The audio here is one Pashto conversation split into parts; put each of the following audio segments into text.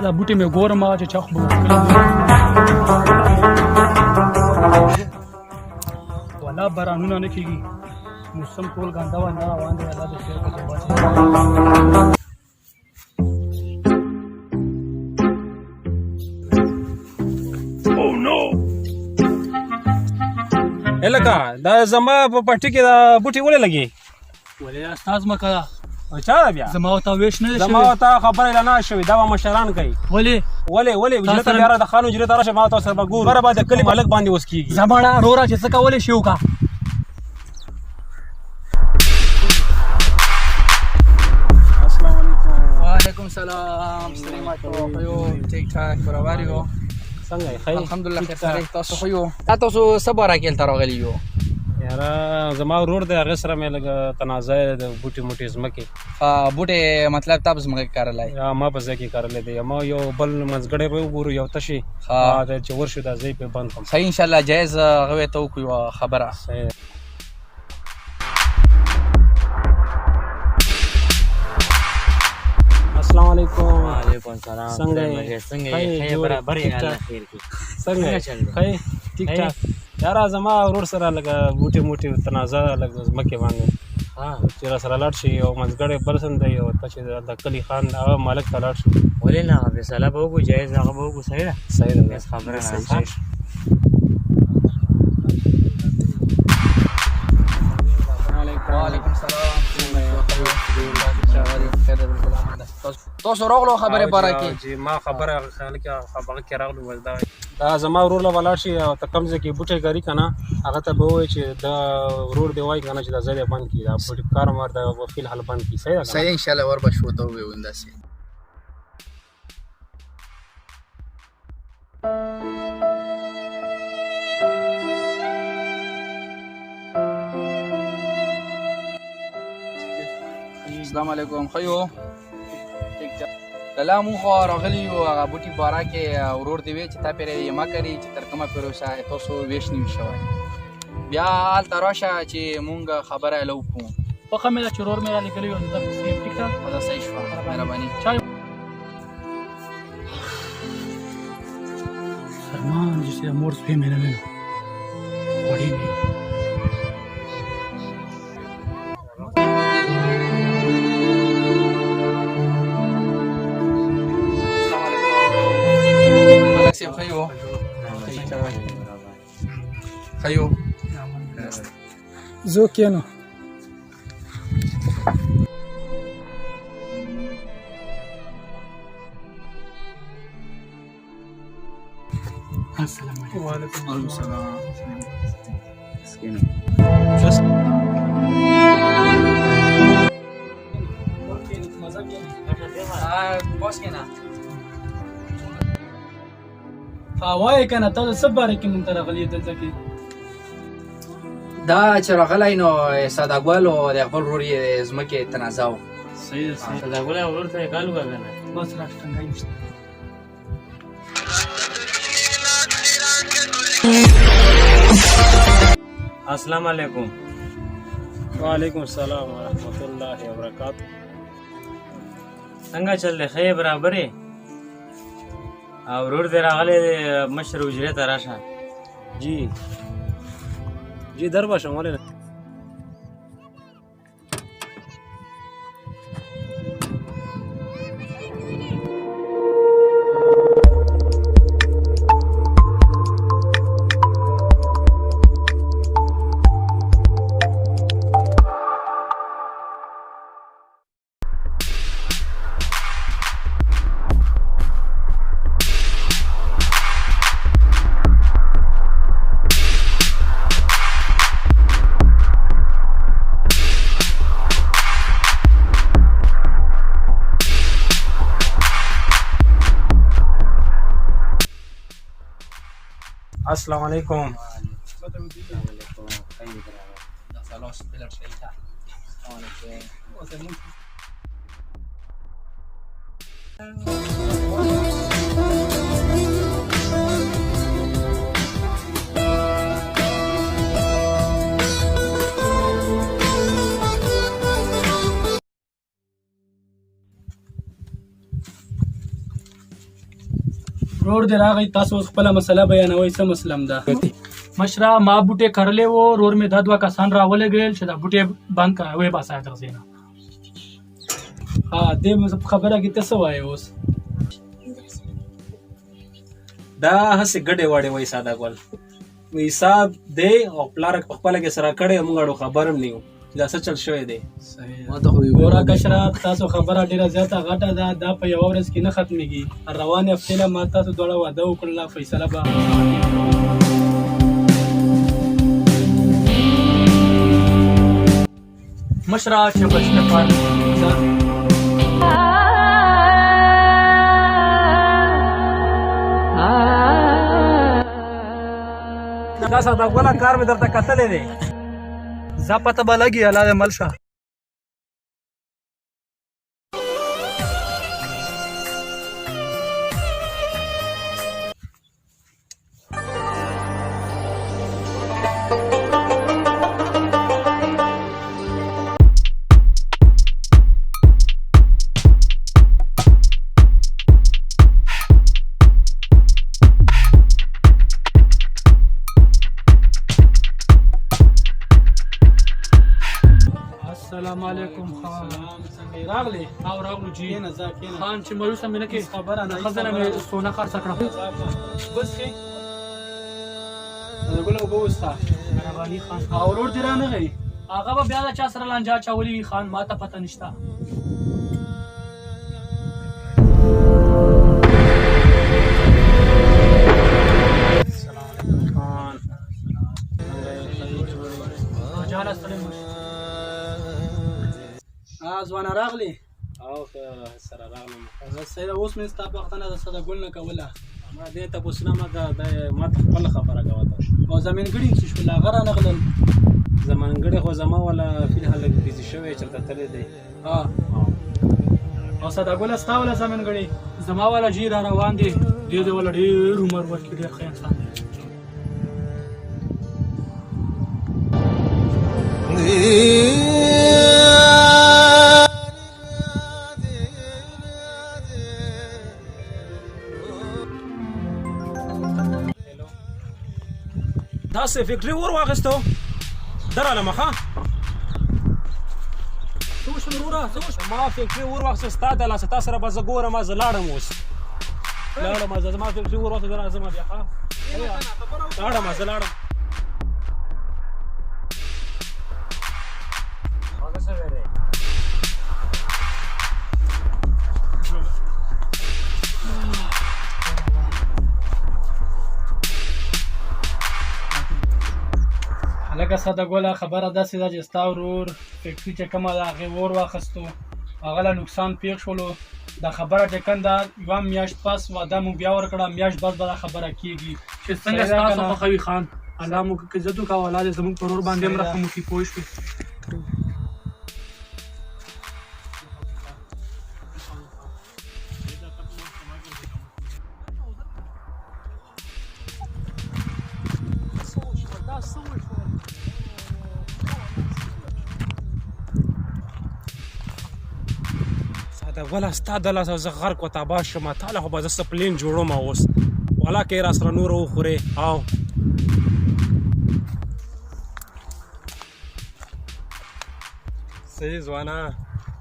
دا بوټي مې ګورم چې چا خو به ولا بارانونه نه کېږي موسم ټول ګنده وانده روان دی الله د خیر په واچوي الکه دا زما په پټي کې دا بوټي ولې لګي ولې استاد مکه چا بیا زما او تا ویش نه شي زما او تا خبره نه شوي دا مشران کوي ولې وجلت بیا د خانو جره راشه ما تاسو سره ګور بره بعد کلی مالک باندې وس کیږي زمانہ رورا چې څه کولې شو کا السلام علیکم وعلیکم السلام سلامات یو ټیک ټاک برابر یو څنګه خیر الحمدلله خیر سره تاسو خو یو تاسو صبر راکېل تر غلی یو یاره زما ورور دی هغه سره مې لږ تنازع د بوټي موټي ځمکې بوټي مطلب تاسو ځمکې کارلای ما په ځای کې کارلی دی ما یو بل منځګړی به وګورو یو تشي چې ورشو دا ځای پې بند کړم صحیح انشاءالله جایز هغې ته وکړو خبره صحیح السلام علیکم وعلیکم السلام څنګه یې برابر یې الله خیر کړي څنګه خیر ټیک ټاک یاره زما ورور سره لږه بوټي موټي تنازع لږ ځمکې باندې چې را سره لاړ شي یو منځګړی بل سم دی او ته چې د کلي خان هغه مالک ته لاړ شي ولې نه هغه فیصله به وکړو جایز هغه به وکړو صحیح ده صحیح ده بس خبره وعلیکم السلام تاسو راغلو خبره باره کې چې ما خبره خیال کې خبره کې راغلو ولدا دا زما ورور له ولاړ شي او ته کوم ځای کې بوټي کاری کنه هغه ته به وایي چې دا ورور دی وایي کنه چې دا ځای بند کړي دا بوټي کار مار دا فی الحال بند کړي صحیح ده صحیح ان شاء الله ور بشو ته وي ونداسي السلام علیکم خیو کله مو خو راغلی یو هغه بوټي باره کې ورور دی وی چې تا پرې یې ما کړي چې تر کومه پروسه تاسو ویش نه شوی بیا هلته راشه چې مونږ خبره له وکړو پخه مې دا چې ورور مې را لېږلی وو دا ټیک ټاک دا صحیح شوه مهرباني فرمان چې مور سپی مې نه وینو وړي مې خیو خیو زو کېنو السلام علیکم وعلیکم السلام سکینو بوس کېنا وایې که نه تاسو څه باره کې مونږ ته راغلي دلته کې دا چې راغلی نو سادهګل او د خپل ورور یې ځمکې تنازع و صحیح ده صحیح سادهګل ورور ته یې کال وکړه که نه بس راټنګای نشته السلام علیکم وعلیکم السلام ورحمت الله وبرکاتہ څنګه چل دی ښه یې برابر یې او ورور دې راغلی دی مشر حجرې ته راشه جی در باشم ولې نه السلام علیکم ورور دې راغی تاسو اوس خپله مسله بیانوئ څه مسله ده مشره ما بوټې کرلې وو ورور مې دا 2 کسان راولګېل چې دا بوټې بند کړه ویې باسه دغسې نه دې خبره کې ته څه وایې اوس دا هسې ګډې وړې وایي ساده ګل وایي حساب دی او پلار پخپله کې سره کړی موږ اړو خبر هم نه یو چې دا څه چل شوی دی ګوره کشره تاسو خبره ډېره زیاته غټه ده دا په یوه ورځ کې نه ختمېږي روانې هفتې له ما تاسو دواړه واده وکړله فیصله به مشره چې بچنه پاره دا ساده ګله کار مې درته کتلی دی زه پته به لګي الله دې مل شه السلام علیکم خان راغلی او راغلو جی خان چې مروسه مې نه کې خبره نه خزانه مې سونه خرڅ کړه بس کې ګل او بوستا غنی خان او ورور دی رانه غي هغه به بیا د چا سره لانجا چولې وي خان ما ته پته نشته السلام علیکم خان جاله سلام ځوانه راغلی او سره راغلم سیده اوس مې ستا پوښتنه د ساده ګل نه کوله ما دې تپوسونه ما ته خپله خبره کوه او زمینګړي چې شول هغه رانغلل زمانګړی خو زما والا فی الحال بیزي شوی چېرته تللی دی او ساده ګله ستا والا زمینګړي زما والا جي را روان دی دې دې والا ډېر عمر ورکړي ډېر ښه انسان تاسې فکري ور واخیستو دراله مخه څه وشول وروره څه وشول ما فکري ور واخیسته ستا د لاسه تا سره به زه ګورم زه لاړم اوس لاړم زه زما فکري ور واخیسته زه راځم بیا ښه لاړم زه لاړم هغه څه ویلی لکه ساده ګله خبره داسې ده چې ستا ورور فکټري چې کومه ده هغې اور واخیستو هغه له نقصان پېښ شولو دا خبره چې کوم ده یوه میاشت پس واده مو بیا ورکړه میاشت بس به دا خبره کېږي چې څنګه ستاسو خوښوي خان الله مو عزت وکړه او الله دې زموږ په ورور باندې هم رحم وکړي پوه شوې ولا ستا د لاسه زه غرق و تباه شم تاله خو به زه سپلین جوړوم اوس والا که یې را سره نور وخورې او صحیح ځوانه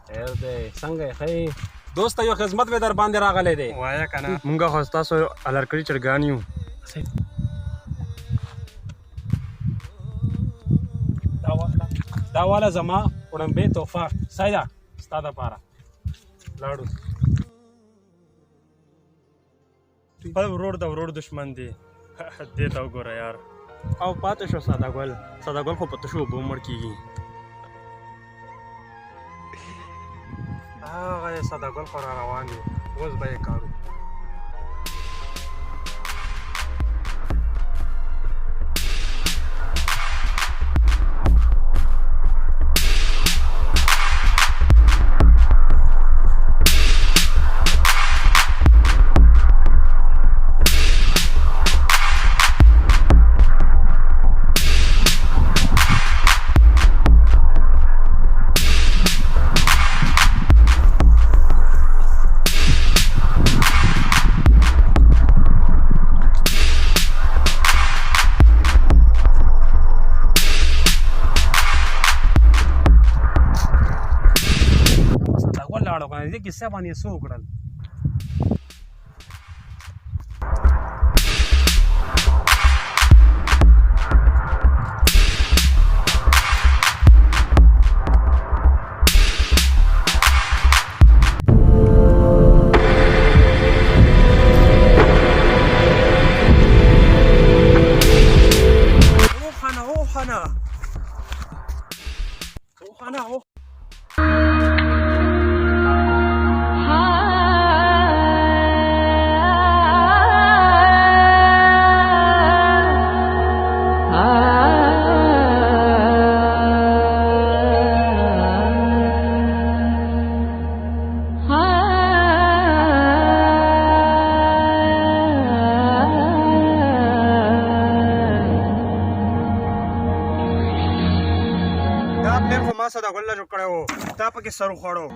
خیر دی څنګه یې ښه دوسته یو خدمت مې در باندې راغلی دی وایه که نه مونږ خو ستاسو الرکړي چرګان یو دا والا زما وړمبې تحفه سیده ستا دپاره لاړو خپل ورور د ورور دشمن دی دې ته وګوره یار او پاتې شو ساده ګل خو په تشو اوبو مړ کېږي هغه یې ساده ګل خو را روان دی اوس به یې کارو دې کیسه باندې څه وکړل دا پلان خو ما ساده ګل لا جوړ کړی و تا پکې سر وخوړو